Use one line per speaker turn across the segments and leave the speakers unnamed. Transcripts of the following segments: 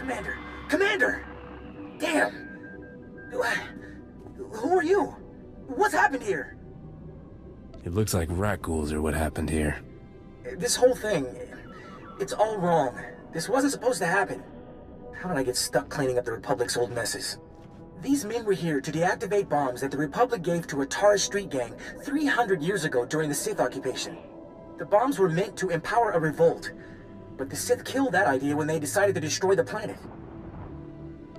Commander! Commander! Damn! Who are you? What's happened here?
It looks like Rakghouls are what happened here.
This whole thing, it's all wrong. This wasn't supposed to happen. How did I get stuck cleaning up the Republic's old messes? These men were here to deactivate bombs that the Republic gave to a Tar street gang 300 years ago during the Sith occupation. The bombs were meant to empower a revolt, but the Sith killed that idea when they decided to destroy the planet.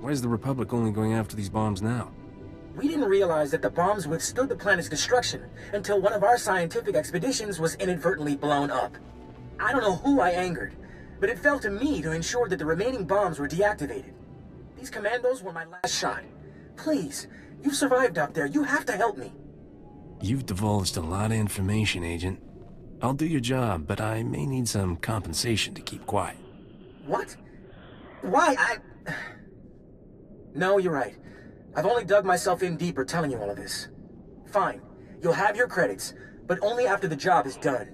Why is the Republic only going after these bombs now?
We didn't realize that the bombs withstood the planet's destruction until one of our scientific expeditions was inadvertently blown up. I don't know who I angered, but it fell to me to ensure that the remaining bombs were deactivated. These commandos were my last shot. Please, you've survived out there. You have to help me.
You've divulged a lot of information, Agent. I'll do your job, but I may need some compensation to keep quiet.
What? Why? No, you're right. I've only dug myself in deeper telling you all of this. Fine. You'll have your credits, but only after the job is done.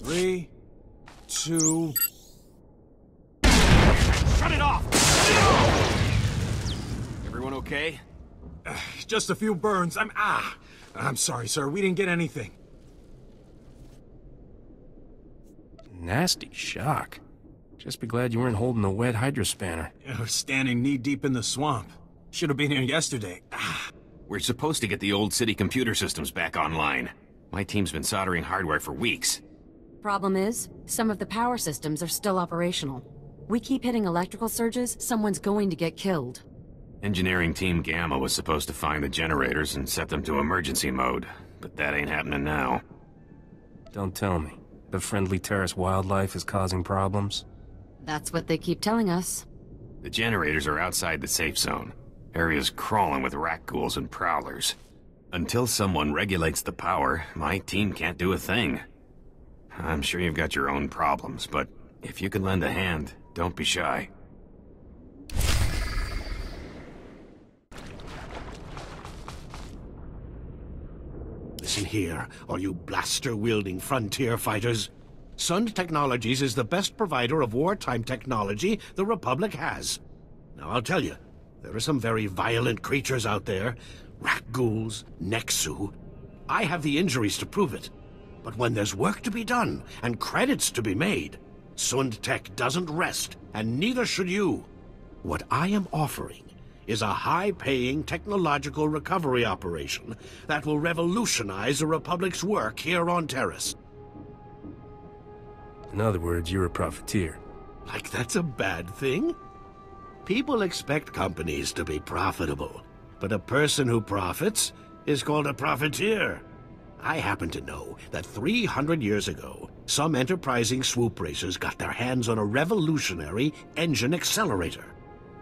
Three, two...
Shut it off! Everyone okay?
Just a few burns. I'm sorry, sir. We didn't get anything.
Nasty shock. Just be glad you weren't holding a wet hydrospanner.
We're standing knee-deep in the swamp. Should have been here yesterday.
We're supposed to get the old city computer systems back online. My team's been soldering hardware for weeks.
Problem is, some of the power systems are still operational. We keep hitting electrical surges, someone's going to get killed.
Engineering Team Gamma was supposed to find the generators and set them to emergency mode, but that ain't happening now.
Don't tell me. The friendly terrace wildlife is causing problems?
That's what they keep telling us.
The generators are outside the safe zone. Area's crawling with Rakghouls and prowlers. Until someone regulates the power, my team can't do a thing. I'm sure you've got your own problems, but if you can lend a hand, don't be shy.
Listen here, all you blaster-wielding frontier fighters. Sund Technologies is the best provider of wartime technology the Republic has. Now, I'll tell you, there are some very violent creatures out there. Rakghouls, Nexu. I have the injuries to prove it. But when there's work to be done, and credits to be made, Sund Tech doesn't rest, and neither should you. What I am offering is a high-paying technological recovery operation that will revolutionize the Republic's work here on Terrace.
In other words, you're a profiteer.
Like that's a bad thing? People expect companies to be profitable, but a person who profits is called a profiteer. I happen to know that 300 years ago, some enterprising swoop racers got their hands on a revolutionary engine accelerator.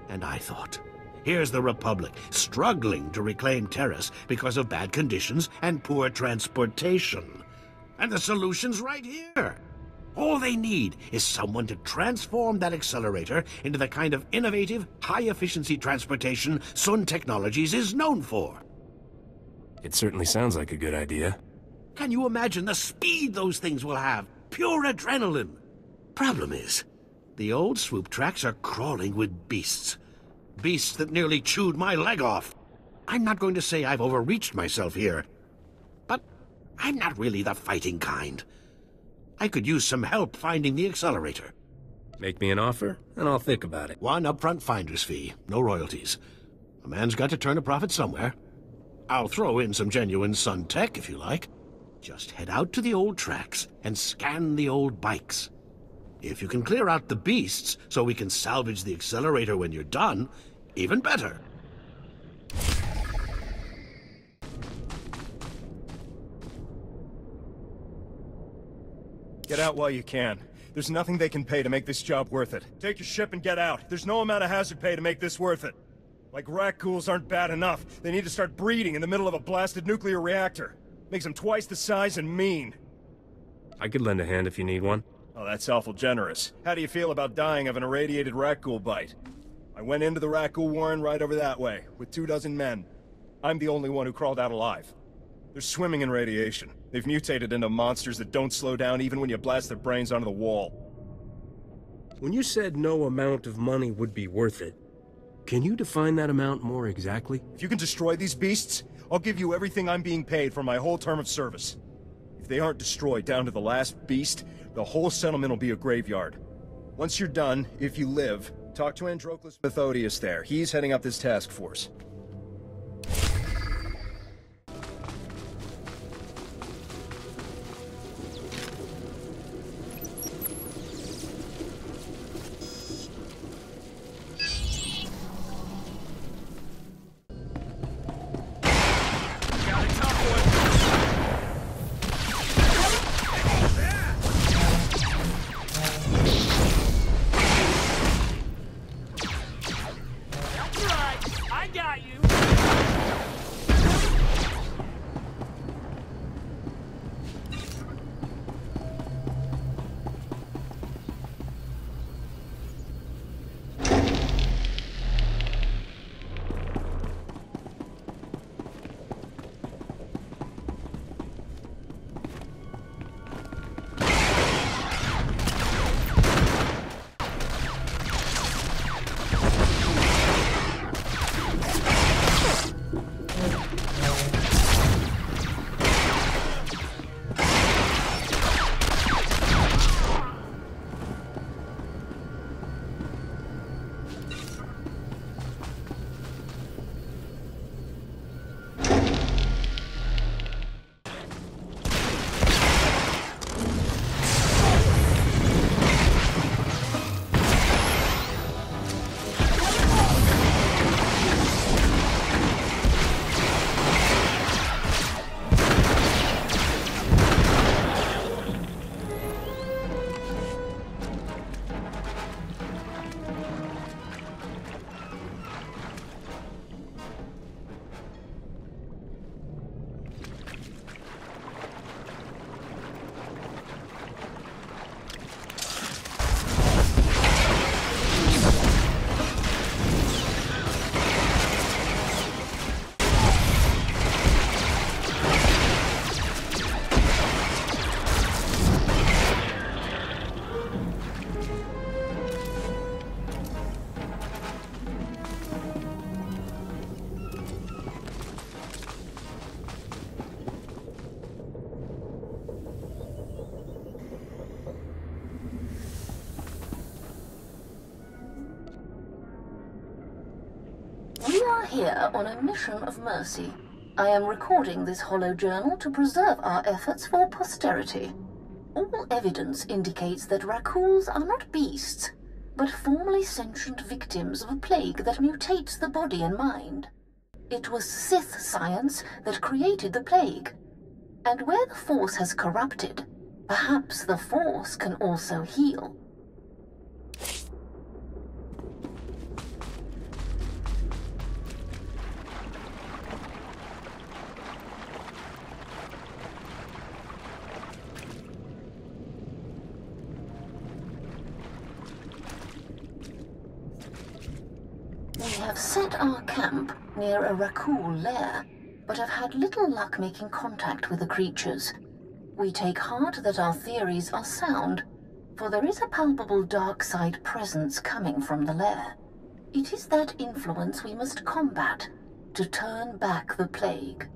And I thought, here's the Republic struggling to reclaim Terrace because of bad conditions and poor transportation. And the solution's right here. All they need is someone to transform that accelerator into the kind of innovative, high-efficiency transportation Sun Technologies is known for.
It certainly sounds like a good idea.
Can you imagine the speed those things will have? Pure adrenaline. Problem is, the old swoop tracks are crawling with beasts. Beasts that nearly chewed my leg off. I'm not going to say I've overreached myself here, but I'm not really the fighting kind. I could use some help finding the accelerator.
Make me an offer, and I'll think about it.
One upfront finder's fee, no royalties. A man's got to turn a profit somewhere. I'll throw in some genuine Sun tech, if you like. Just head out to the old tracks and scan the old bikes. If you can clear out the beasts so we can salvage the accelerator when you're done, even better.
Get out while you can. There's nothing they can pay to make this job worth it. Take your ship and get out. There's no amount of hazard pay to make this worth it. Like Rakghouls aren't bad enough. They need to start breeding in the middle of a blasted nuclear reactor. Makes them twice the size and mean.
I could lend a hand if you need one.
Oh, that's awful generous. How do you feel about dying of an irradiated Rakghoul bite? I went into the Rakghoul warren right over that way, with 24 men. I'm the only one who crawled out alive. They're swimming in radiation. They've mutated into monsters that don't slow down even when you blast their brains onto the wall.
When you said no amount of money would be worth it, can you define that amount more exactly?
If you can destroy these beasts, I'll give you everything I'm being paid for my whole term of service. If they aren't destroyed down to the last beast, the whole settlement will be a graveyard. Once you're done, if you live, talk to Androclus Methodius there. He's heading up this task force.
We are here on a mission of mercy. I am recording this hollow journal to preserve our efforts for posterity. All evidence indicates that Rakghouls are not beasts, but formerly sentient victims of a plague that mutates the body and mind. It was Sith science that created the plague. And where the Force has corrupted, perhaps the Force can also heal. We have set our camp near a Rakghoul lair, but have had little luck making contact with the creatures. We take heart that our theories are sound, for there is a palpable dark side presence coming from the lair. It is that influence we must combat to turn back the plague.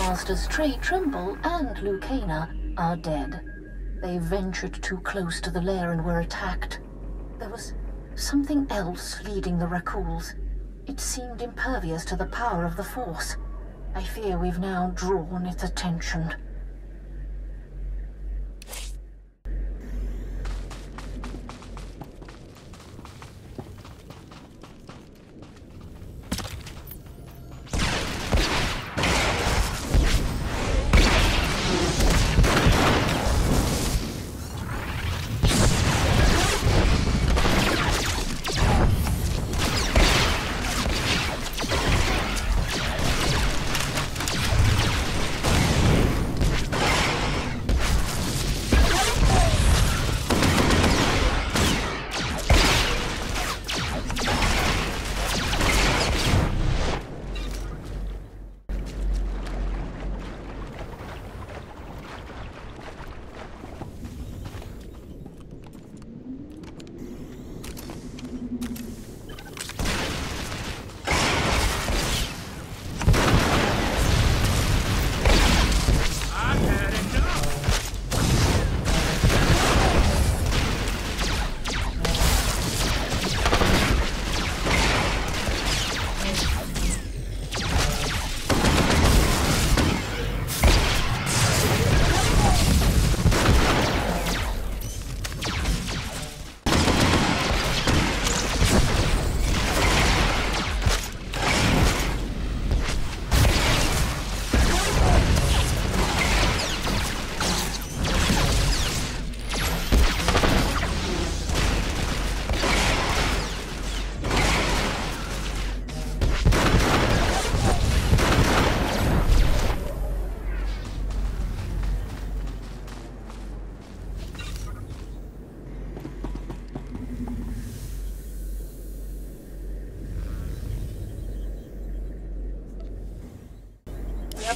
Masters Trey Trimble and Lucana are dead. They ventured too close to the lair and were attacked. There was something else leading the Rakghouls. It seemed impervious to the power of the Force. I fear we've now drawn its attention.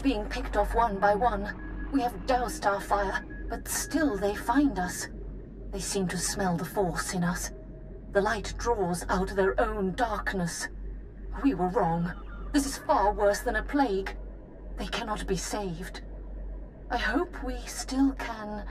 Being picked off one by one. We have doused our fire, but still they find us. They seem to smell the Force in us. The light draws out their own darkness. We were wrong. This is far worse than a plague. They cannot be saved. I hope we still can